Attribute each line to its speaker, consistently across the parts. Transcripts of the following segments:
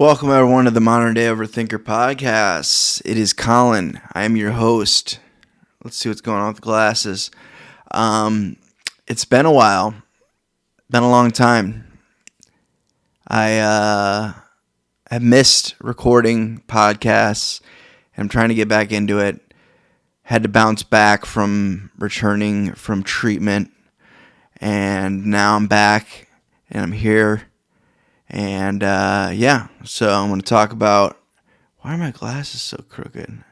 Speaker 1: Welcome everyone to the Modern Day Overthinker Podcast. It is Collin. I am your host. Let's see what's going on with the glasses. It's been a while. Been a long time. I have missed recording podcasts. I'm trying to get back into it. Had to bounce back from returning from treatment. And now I'm back and I'm here. And, so I'm going to talk about, why are my glasses so crooked? I'm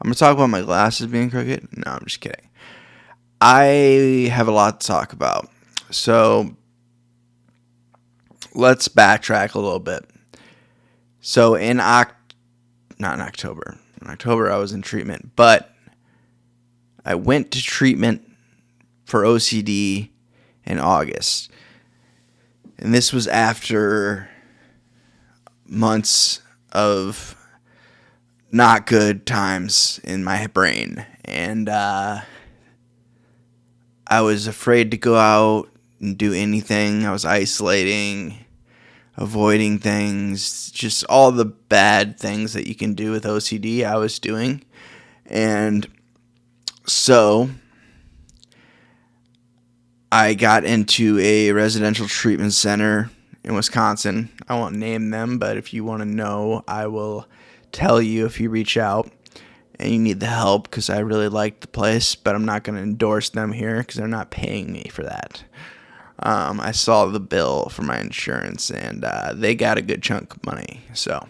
Speaker 1: going to talk about my glasses being crooked. No, I'm just kidding. I have a lot to talk about. So let's backtrack a little bit. So not in October. In October I was in treatment, but I went to treatment for OCD in August. And this was after months of not good times in my brain. And I was afraid to go out and do anything. I was isolating, avoiding things, just all the bad things that you can do with OCD I was doing. And so I got into a residential treatment center in Wisconsin. I won't name them, but if you want to know, I will tell you if you reach out and you need the help, because I really liked the place, but I'm not going to endorse them here because they're not paying me for that. I saw the bill for my insurance, and they got a good chunk of money. So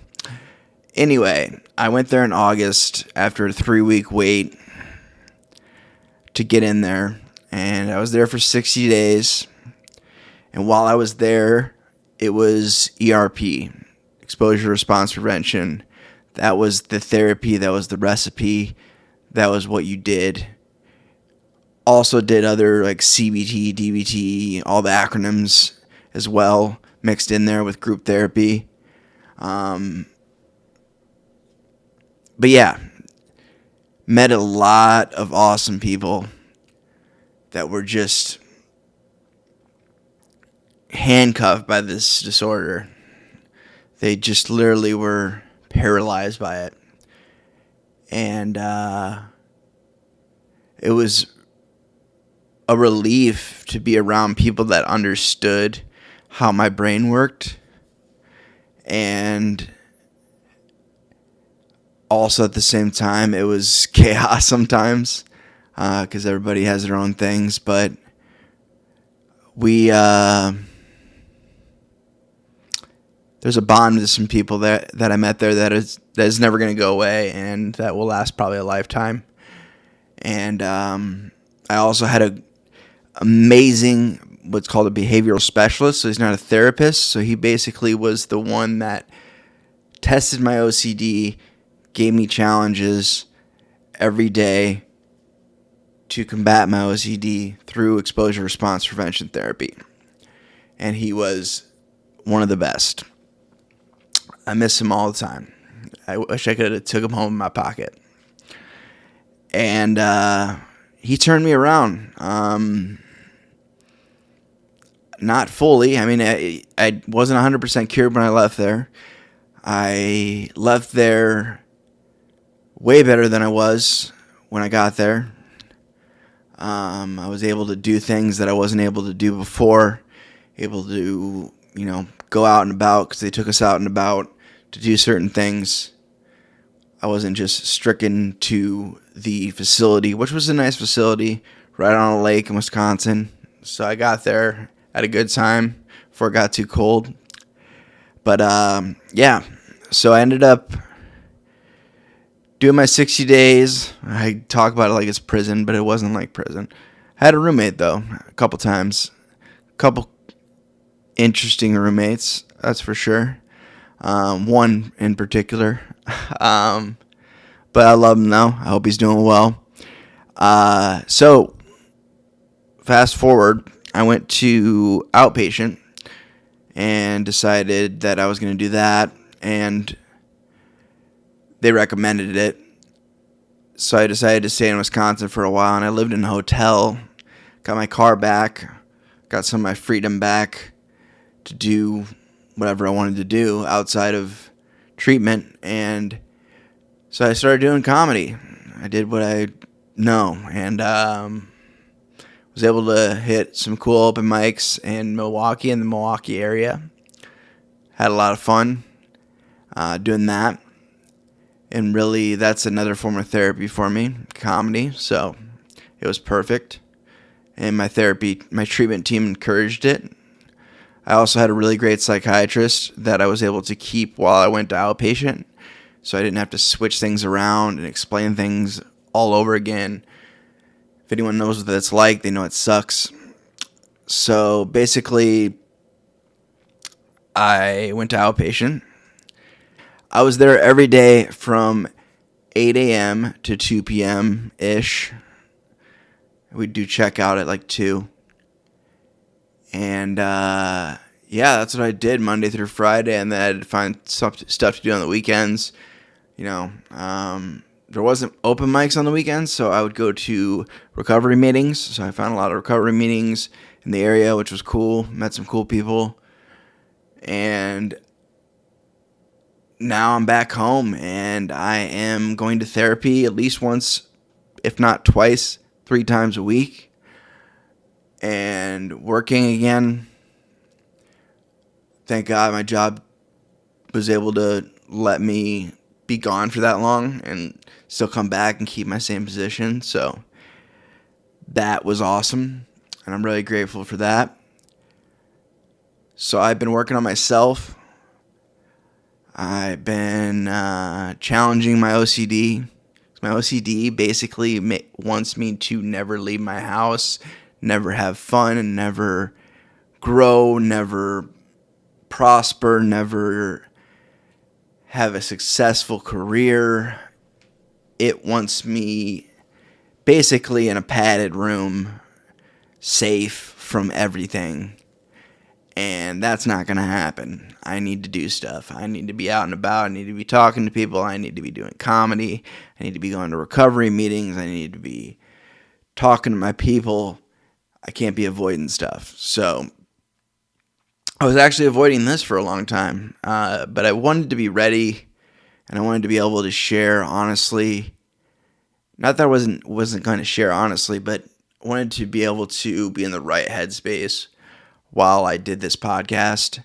Speaker 1: anyway, I went there in August after a 3-week wait to get in there. And I was there for 60 days. And while I was there, it was ERP, exposure response prevention. That was the therapy. That was the recipe. That was what you did. Also did other like CBT, DBT, all the acronyms as well, mixed in there with group therapy. But yeah, met a lot of awesome people that were just handcuffed by this disorder. They just literally were paralyzed by it. And it was a relief to be around people that understood how my brain worked. And also at the same time, it was chaos sometimes. Because everybody has their own things, but there's a bond with some people that I met there that is never going to go away, and that will last probably a lifetime. And I also had a amazing, what's called a behavioral specialist. So he's not a therapist. So he basically was the one that tested my OCD, gave me challenges every day to combat my OCD through exposure response prevention therapy. And he was one of the best. I miss him all the time. I wish I could have took him home in my pocket. And he turned me around. Not fully. I mean, I wasn't 100% cured when I left there. I left there way better than I was when I got there. I was able to do things that I wasn't able to do before. Able to, go out and about because they took us out and about to do certain things. I wasn't just stricken to the facility, which was a nice facility right on a lake in Wisconsin. So I got there at a good time before it got too cold. But, so I ended up doing my 60 days. I talk about it like it's prison, but it wasn't like prison. I had a roommate, though, a couple times. A couple interesting roommates, that's for sure. One in particular. But I love him, though. I hope he's doing well. So, fast forward, I went to outpatient and decided that I was going to do that. And they recommended it. So I decided to stay in Wisconsin for a while, and I lived in a hotel, got my car back, got some of my freedom back to do whatever I wanted to do outside of treatment, and so I started doing comedy. I did what I know, and was able to hit some cool open mics in Milwaukee, in the Milwaukee area. Had a lot of fun doing that, and really that's another form of therapy for me, comedy, so it was perfect, and my treatment team encouraged it. I also had a really great psychiatrist that I was able to keep while I went to outpatient, so I didn't have to switch things around and explain things all over again. If anyone knows what that's like, they know it sucks. So basically, I went to outpatient. I was there every day from 8 a.m. to 2 p.m.-ish. We'd do checkout at like 2. And that's what I did Monday through Friday, and then I had to find stuff to do on the weekends. There wasn't open mics on the weekends, so I would go to recovery meetings. So I found a lot of recovery meetings in the area, which was cool. Met some cool people. And now I'm back home, and I am going to therapy at least once, if not twice, 3 times a week. And working again. Thank God my job was able to let me be gone for that long and still come back and keep my same position. So that was awesome, and I'm really grateful for that. So I've been working on myself. I've been challenging my OCD. My OCD basically wants me to never leave my house, never have fun, and never grow, never prosper, never have a successful career. It wants me basically in a padded room, safe from everything. And that's not going to happen. I need to do stuff. I need to be out and about. I need to be talking to people. I need to be doing comedy. I need to be going to recovery meetings. I need to be talking to my people. I can't be avoiding stuff. So I was actually avoiding this for a long time. But I wanted to be ready, and I wanted to be able to share honestly. Not that I wasn't going to share honestly, but I wanted to be able to be in the right headspace while I did this podcast.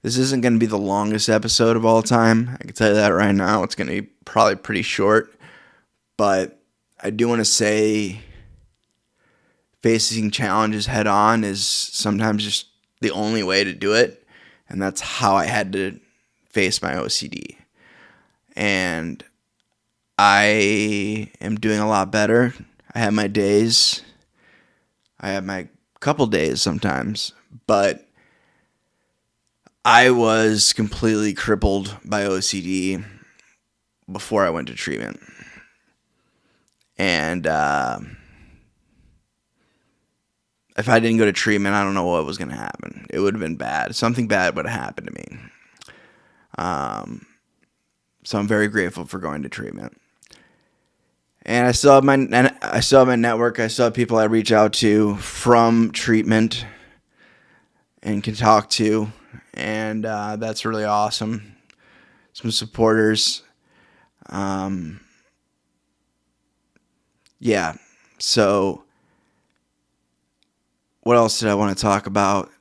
Speaker 1: This isn't going to be the longest episode of all time. I can tell you that right now. It's going to be probably pretty short. But I do want to say facing challenges head on is sometimes just the only way to do it. And that's how I had to face my OCD. And I am doing a lot better. I have my days. I have my couple days sometimes. But I was completely crippled by OCD before I went to treatment. And if I didn't go to treatment, I don't know what was going to happen. It would have been bad. Something bad would have happened to me. So I'm very grateful for going to treatment. And I still have my network. I still have people I reach out to from treatment and can talk to, and that's really awesome. Some supporters. So what else did I want to talk about?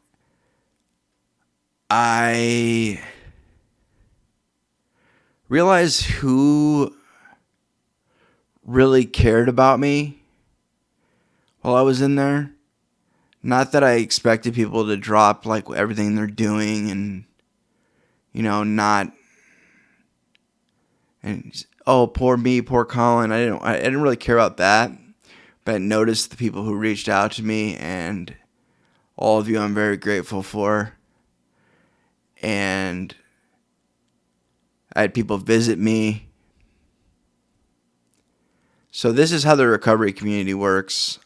Speaker 1: I realized who really cared about me while I was in there. Not that I expected people to drop like everything they're doing and, not, and, oh, poor me, poor Collin. I didn't really care about that, but I noticed the people who reached out to me, and all of you I'm very grateful for. And I had people visit me. So this is how the recovery community works.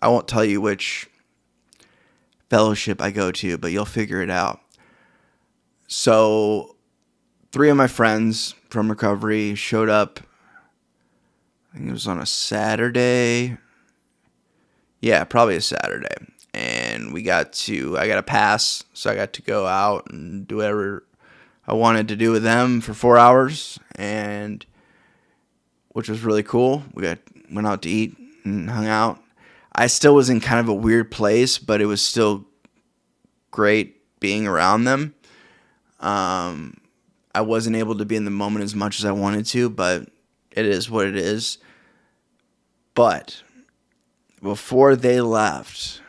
Speaker 1: I won't tell you which fellowship I go to, but you'll figure it out. So 3 of my friends from recovery showed up. I think it was on a Saturday. Yeah, probably a Saturday. And I got a pass, so I got to go out and do whatever I wanted to do with them for 4 hours, and which was really cool. Went out to eat and hung out. I still was in kind of a weird place, but it was still great being around them. I wasn't able to be in the moment as much as I wanted to, but it is what it is. But before they left,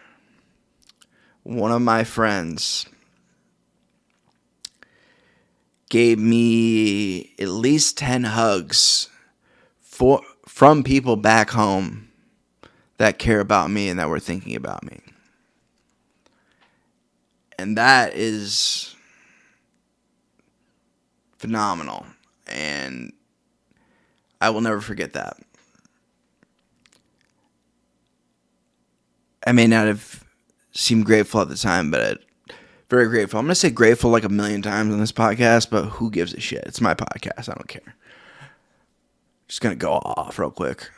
Speaker 1: one of my friends gave me at least 10 hugs from people back home that care about me and that were thinking about me. And that is phenomenal. And I will never forget that. I may not have seemed grateful at the time, but very grateful. I'm going to say grateful like a million times on this podcast, but who gives a shit? It's my podcast. I don't care. Just going to go off real quick.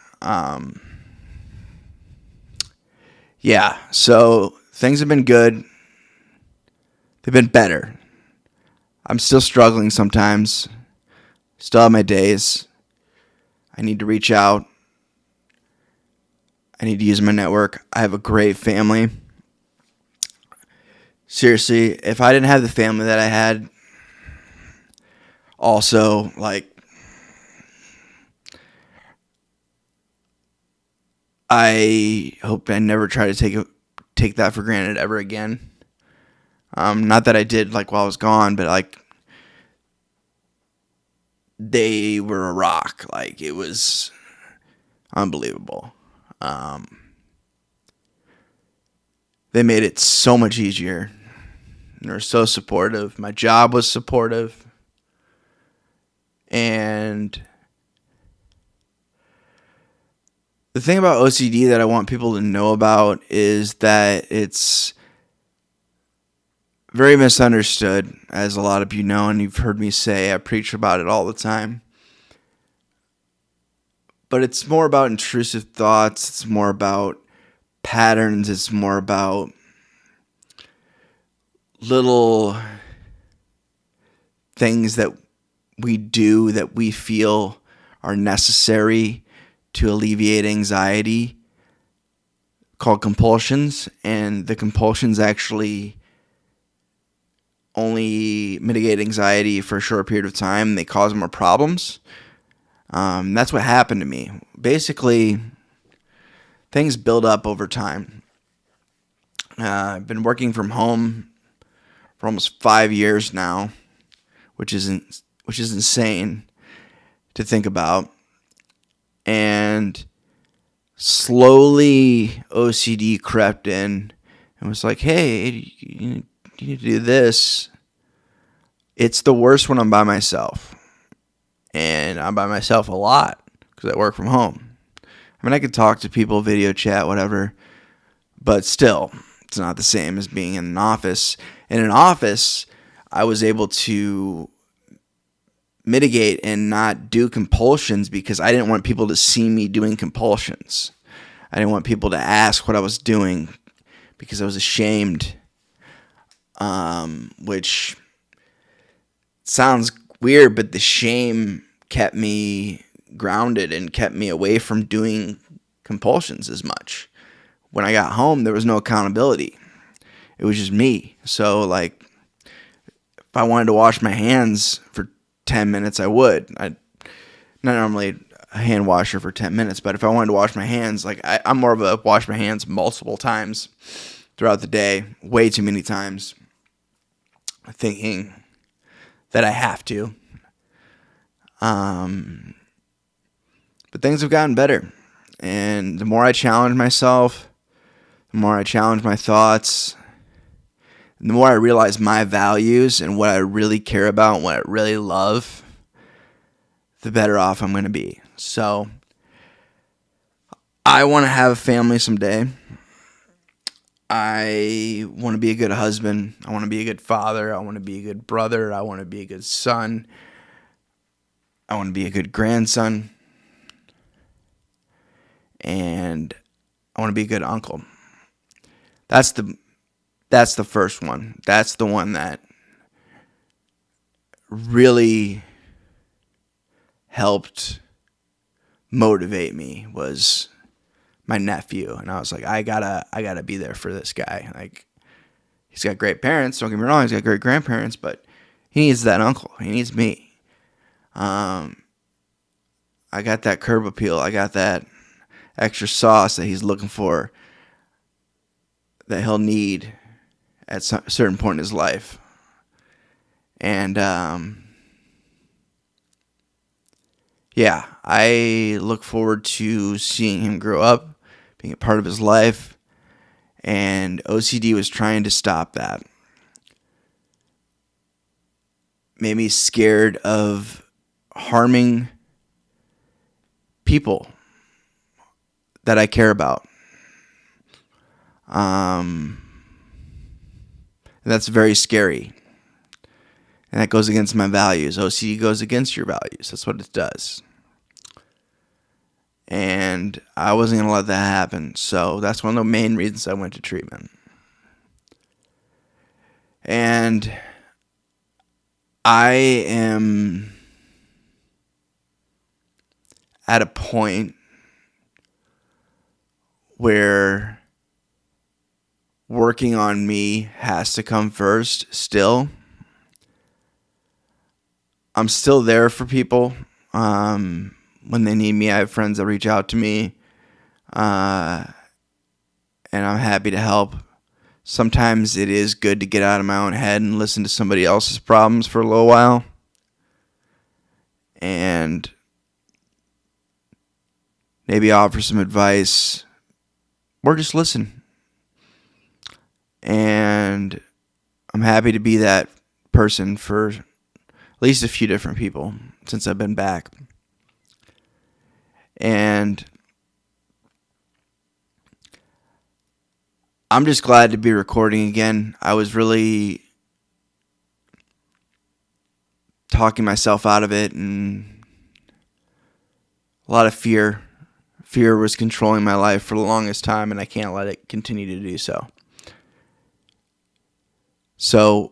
Speaker 1: Yeah, so things have been good. They've been better. I'm still struggling sometimes. Still have my days. I need to reach out. I need to use my network. I have a great family. Seriously, if I didn't have the family that I had, also, like, I hope I never try to take that for granted ever again. Not that I did, like, while I was gone, but, like, they were a rock. Like, it was unbelievable. They made it so much easier. They were so supportive. My job was supportive. And the thing about OCD that I want people to know about is that it's very misunderstood, as a lot of you know, and you've heard me say. I preach about it all the time. But it's more about intrusive thoughts. It's more about patterns. It's more about little things that we do that we feel are necessary to alleviate anxiety, called compulsions. And the compulsions actually only mitigate anxiety for a short period of time. They cause more problems. That's what happened to me. Basically, things build up over time. I've been working from home for almost 5 years now, which is insane to think about. And slowly OCD crept in and was like, hey, you need to do this. It's the worst when I'm by myself. And I'm by myself a lot because I work from home. I mean, I could talk to people, video chat, whatever, but still, it's not the same as being in an office. In an office, I was able to mitigate and not do compulsions because I didn't want people to see me doing compulsions. I didn't want people to ask what I was doing because I was ashamed, which sounds weird, but the shame kept me grounded and kept me away from doing compulsions as much. When I got home, there was no accountability. It was just me. So, like, if I wanted to wash my hands for 10 minutes, I would. I'm not normally a hand washer for 10 minutes, but if I wanted to wash my hands, like, I'm more of a wash my hands multiple times throughout the day, way too many times, thinking that I have to. But things have gotten better. And the more I challenge myself, the more I challenge my thoughts, and the more I realize my values and what I really care about and what I really love, the better off I'm going to be. So I want to have a family someday. I want to be a good husband. I want to be a good father. I want to be a good brother. I want to be a good son. I want to be a good grandson. And I want to be a good uncle. That's the first one. That's the one that really helped motivate me was my nephew. And I was like, I gotta be there for this guy. Like, he's got great parents, don't get me wrong, he's got great grandparents, but he needs that uncle. He needs me. I got that curb appeal. I got that extra sauce that he's looking for, that he'll need at a certain point in his life. And yeah, I look forward to seeing him grow up, being a part of his life, and OCD was trying to stop that. Made me scared of harming people that I care about. And that's very scary. And that goes against my values. OCD goes against your values. That's what it does. And I wasn't going to let that happen. So that's one of the main reasons I went to treatment. And I am at a point where working on me has to come first still. I'm still there for people when they need me. I have friends that reach out to me, and I'm happy to help. Sometimes it is good to get out of my own head and listen to somebody else's problems for a little while. And maybe offer some advice, or just listen. And I'm happy to be that person for at least a few different people since I've been back. And I'm just glad to be recording again. I was really talking myself out of it, and a lot of fear. Fear was controlling my life for the longest time, and I can't let it continue to do so. So,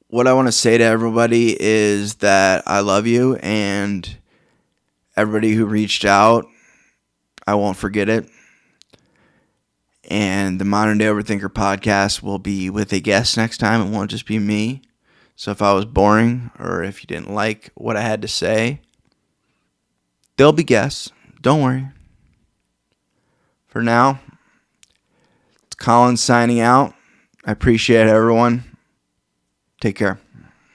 Speaker 1: what I want to say to everybody is that I love you, and everybody who reached out, I won't forget it. And the Modern Day Overthinker podcast will be with a guest next time. It won't just be me. So if I was boring, or if you didn't like what I had to say, there'll be guests. Don't worry. For now, it's Collin signing out. I appreciate everyone. Take care.